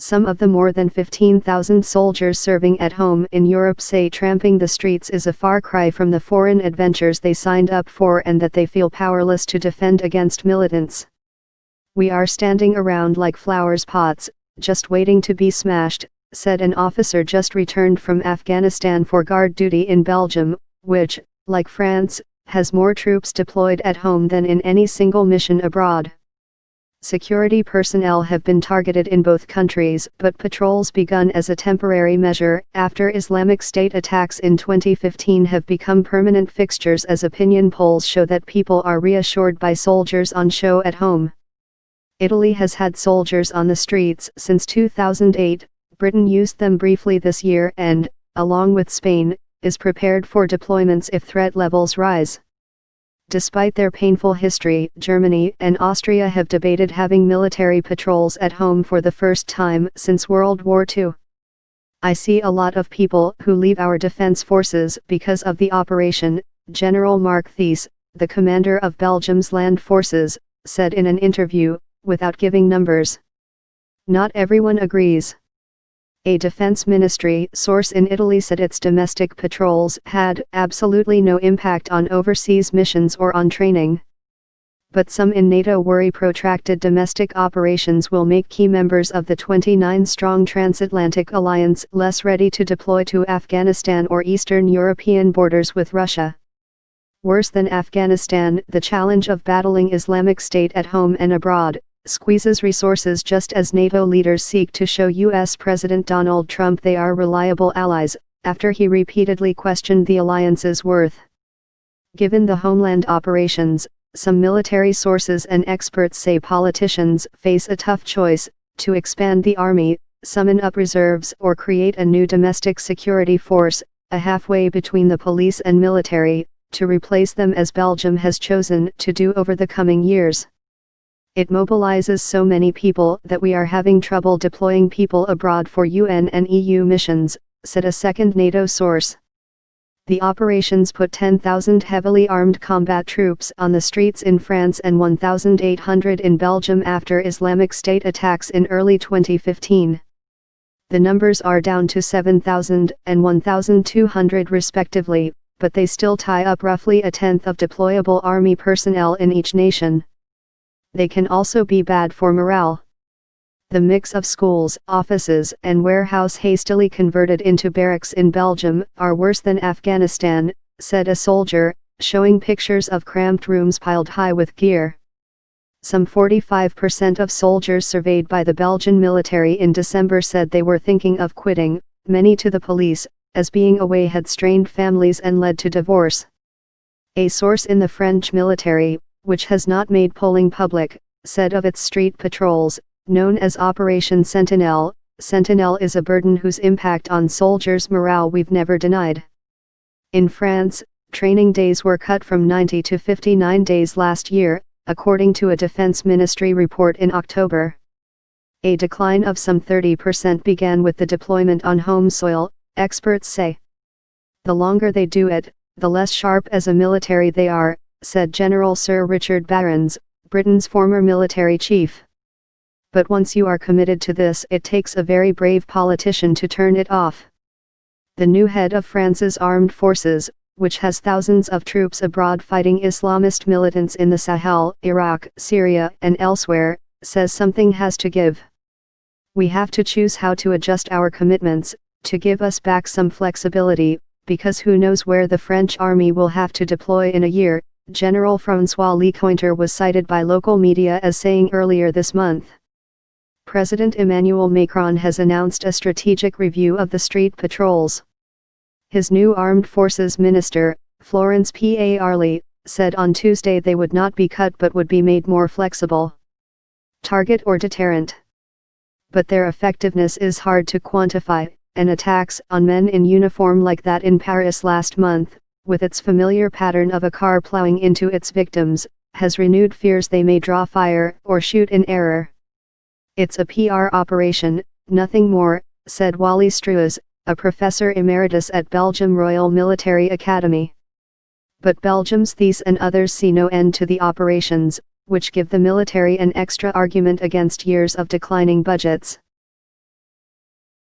Some of the more than 15,000 soldiers serving at home in Europe say tramping the streets is a far cry from the foreign adventures they signed up for and that they feel powerless to defend against militants. "We are standing around like flowers pots, just waiting to be smashed," said an officer just returned from Afghanistan for guard duty in Belgium, which, like France, has more troops deployed at home than in any single mission abroad. Security personnel have been targeted in both countries, but patrols begun as a temporary measure after Islamic State attacks in 2015 have become permanent fixtures as opinion polls show that people are reassured by soldiers on show at home. Italy has had soldiers on the streets since 2008, Britain used them briefly this year and, along with Spain, is prepared for deployments if threat levels rise. Despite their painful history, Germany and Austria have debated having military patrols at home for the first time since World War II. "I see a lot of people who leave our defense forces because of the operation," General Mark Thies, the commander of Belgium's land forces, said in an interview, without giving numbers. Not everyone agrees. A defense ministry source in Italy said its domestic patrols had absolutely no impact on overseas missions or on training. But some in NATO worry protracted domestic operations will make key members of the 29-strong transatlantic alliance less ready to deploy to Afghanistan or Eastern European borders with Russia. Worse than Afghanistan, the challenge of battling Islamic State at home and abroad squeezes resources just as NATO leaders seek to show U.S. President Donald Trump they are reliable allies, after he repeatedly questioned the alliance's worth. Given the homeland operations, some military sources and experts say politicians face a tough choice: to expand the army, summon up reserves, or create a new domestic security force, a halfway between the police and military, to replace them as Belgium has chosen to do over the coming years. "It mobilizes so many people that we are having trouble deploying people abroad for UN and EU missions," said a second NATO source. The operations put 10,000 heavily armed combat troops on the streets in France and 1,800 in Belgium after Islamic State attacks in early 2015. The numbers are down to 7,000 and 1,200 respectively, but they still tie up roughly a tenth of deployable army personnel in each nation. They can also be bad for morale. The mix of schools, offices, and warehouse hastily converted into barracks in Belgium are worse than Afghanistan, said a soldier, showing pictures of cramped rooms piled high with gear. Some 45% of soldiers surveyed by the Belgian military in December said they were thinking of quitting, many to the police, as being away had strained families and led to divorce. A source in the French military, which has not made polling public, said of its street patrols, known as Operation Sentinel, "Sentinel is a burden whose impact on soldiers' morale we've never denied." In France, training days were cut from 90 to 59 days last year, according to a Defense Ministry report in October. A decline of some 30% began with the deployment on home soil, experts say. "The longer they do it, the less sharp as a military they are," said General Sir Richard Barrons, Britain's former military chief. "But once you are committed to this, it takes a very brave politician to turn it off." The new head of France's armed forces, which has thousands of troops abroad fighting Islamist militants in the Sahel, Iraq, Syria, and elsewhere, says something has to give. "We have to choose how to adjust our commitments, to give us back some flexibility, because who knows where the French army will have to deploy in a year," General François Lecointre was cited by local media as saying earlier this month. President Emmanuel Macron has announced a strategic review of the street patrols. His new armed forces minister, Florence Parly, said on Tuesday they would not be cut but would be made more flexible. Target or deterrent. But their effectiveness is hard to quantify, and attacks on men in uniform like that in Paris last month, with its familiar pattern of a car plowing into its victims, has renewed fears they may draw fire or shoot in error. "It's a PR operation, nothing more," said Wally Struis, a professor emeritus at Belgium Royal Military Academy. But Belgium's Thies and others see no end to the operations, which give the military an extra argument against years of declining budgets.